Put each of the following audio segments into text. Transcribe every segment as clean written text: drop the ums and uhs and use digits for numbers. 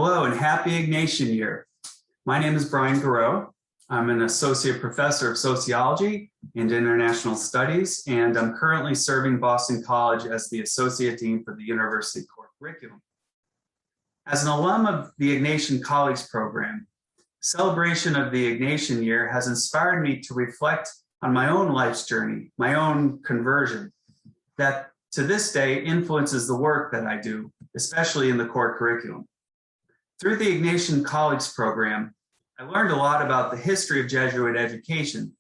Hello and happy Ignatian year. My name is Brian Gareau. I'm an associate professor of sociology and international studies, and I'm currently serving Boston College as the associate dean for the university core curriculum. As an alum of the Ignatian Colleagues Program, celebration of the Ignatian year has inspired me to reflect on my own life's journey, my own conversion, that to this day influences the work that I do, especially in the core curriculum. Through the Ignatian Colleagues Program, I learned a lot about the history of Jesuit education,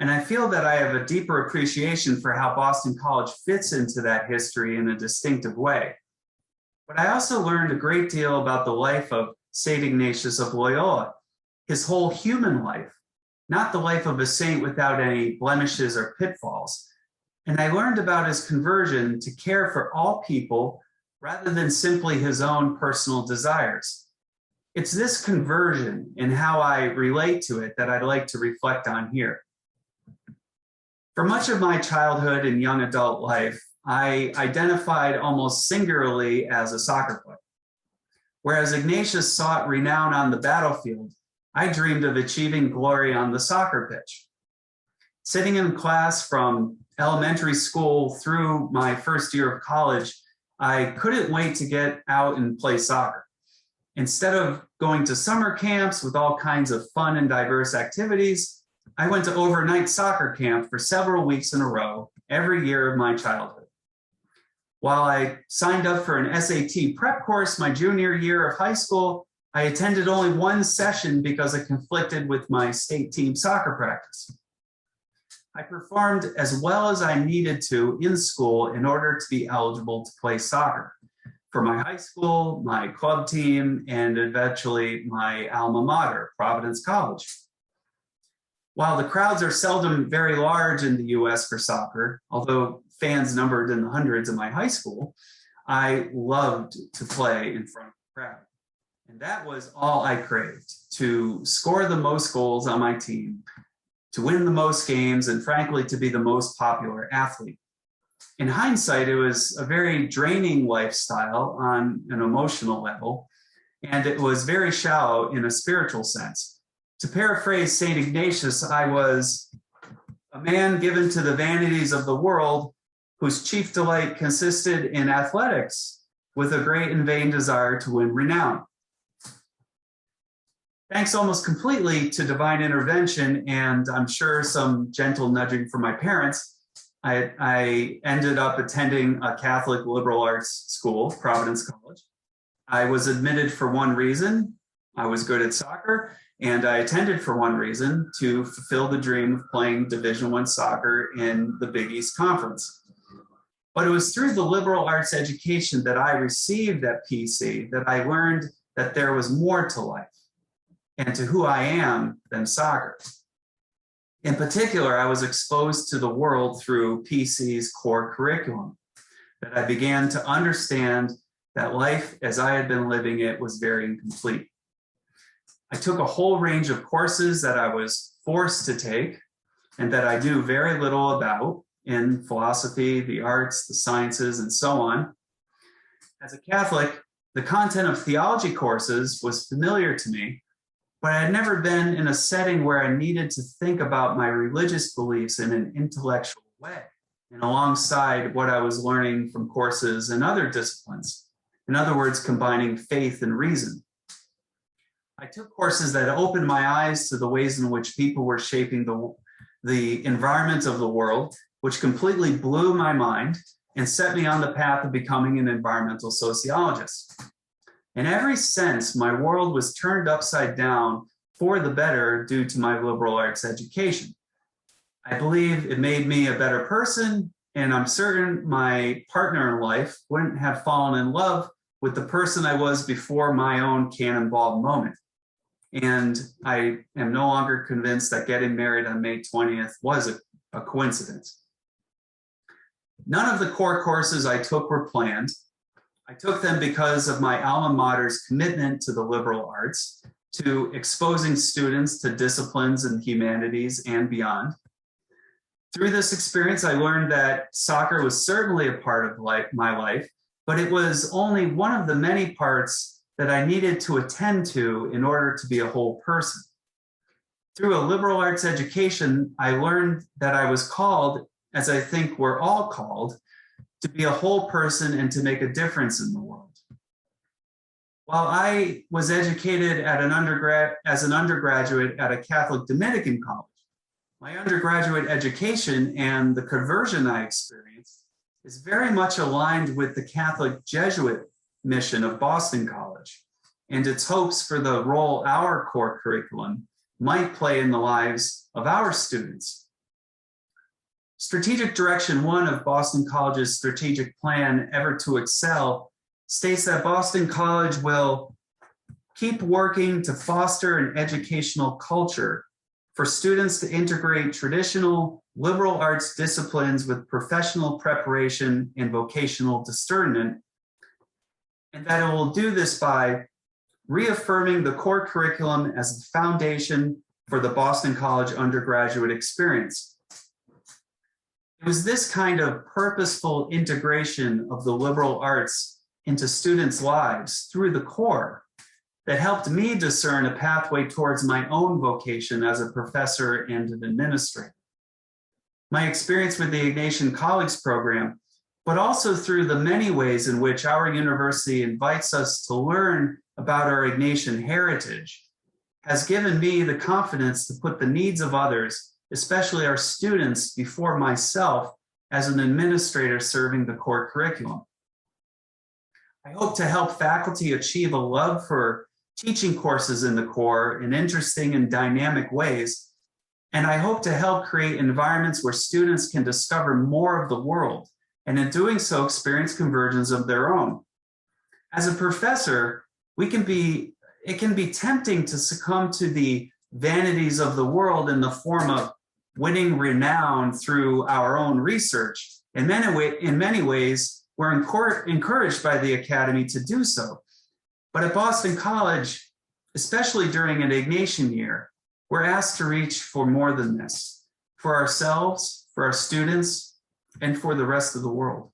and I feel that I have a deeper appreciation for how Boston College fits into that history in a distinctive way. But I also learned a great deal about the life of St. Ignatius of Loyola, his whole human life, not the life of a saint without any blemishes or pitfalls. And I learned about his conversion to care for all people rather than simply his own personal desires. It's this conversion and how I relate to it that I'd like to reflect on here. For much of my childhood and young adult life, I identified almost singularly as a soccer player. Whereas Ignatius sought renown on the battlefield, I dreamed of achieving glory on the soccer pitch. Sitting in class from elementary school through my first year of college, I couldn't wait to get out and play soccer. Instead of going to summer camps with all kinds of fun and diverse activities, I went to overnight soccer camp for several weeks in a row every year of my childhood. While I signed up for an SAT prep course my junior year of high school, I attended only one session because it conflicted with my state team soccer practice. I performed as well as I needed to in school in order to be eligible to play soccer for my high school, my club team, and eventually my alma mater, Providence College. While the crowds are seldom very large in the US for soccer, although fans numbered in the hundreds in my high school, I loved to play in front of the crowd. And that was all I craved, to score the most goals on my team, to win the most games, and frankly, to be the most popular athlete. In hindsight, it was a very draining lifestyle on an emotional level, and it was very shallow in a spiritual sense. To paraphrase St. Ignatius, I was a man given to the vanities of the world whose chief delight consisted in athletics with a great and vain desire to win renown. Thanks almost completely to divine intervention and I'm sure some gentle nudging from my parents, I ended up attending a Catholic liberal arts school, Providence College. I was admitted for one reason. I was good at soccer, and I attended for one reason, to fulfill the dream of playing Division I soccer in the Big East Conference. But it was through the liberal arts education that I received at PC that I learned that there was more to life and to who I am than soccer. In particular, I was exposed to the world through PC's core curriculum, that I began to understand that life as I had been living it was very incomplete. I took a whole range of courses that I was forced to take and that I knew very little about in philosophy, the arts, the sciences, and so on. As a Catholic, the content of theology courses was familiar to me, but I had never been in a setting where I needed to think about my religious beliefs in an intellectual way and alongside what I was learning from courses in other disciplines. In other words, combining faith and reason. I took courses that opened my eyes to the ways in which people were shaping the environment of the world, which completely blew my mind and set me on the path of becoming an environmental sociologist. In every sense, my world was turned upside down for the better due to my liberal arts education. I believe it made me a better person, and I'm certain my partner in life wouldn't have fallen in love with the person I was before my own cannonball moment. And I am no longer convinced that getting married on May 20th was a coincidence. None of the core courses I took were planned. I took them because of my alma mater's commitment to the liberal arts, to exposing students to disciplines in humanities and beyond. Through this experience, I learned that soccer was certainly a part of my life, but it was only one of the many parts that I needed to attend to in order to be a whole person. Through a liberal arts education, I learned that I was called, as I think we're all called, to be a whole person and to make a difference in the world. While I was educated at as an undergraduate at a Catholic Dominican college, my undergraduate education and the conversion I experienced is very much aligned with the Catholic Jesuit mission of Boston College and its hopes for the role our core curriculum might play in the lives of our students. Strategic Direction 1 of Boston College's strategic plan, Ever to Excel, states that Boston College will keep working to foster an educational culture for students to integrate traditional liberal arts disciplines with professional preparation and vocational discernment, and that it will do this by reaffirming the core curriculum as the foundation for the Boston College undergraduate experience. It was this kind of purposeful integration of the liberal arts into students' lives through the core that helped me discern a pathway towards my own vocation as a professor and an administrator. My experience with the Ignatian Colleagues Program, but also through the many ways in which our university invites us to learn about our Ignatian heritage, has given me the confidence to put the needs of others, especially our students, before myself as an administrator serving the core curriculum. I hope to help faculty achieve a love for teaching courses in the core in interesting and dynamic ways, and I hope to help create environments where students can discover more of the world, and in doing so, experience conversions of their own. As a professor, it can be tempting to succumb to the vanities of the world in the form of winning renown through our own research. In many ways, we're encouraged by the Academy to do so. But at Boston College, especially during an Ignatian year, we're asked to reach for more than this, for ourselves, for our students, and for the rest of the world.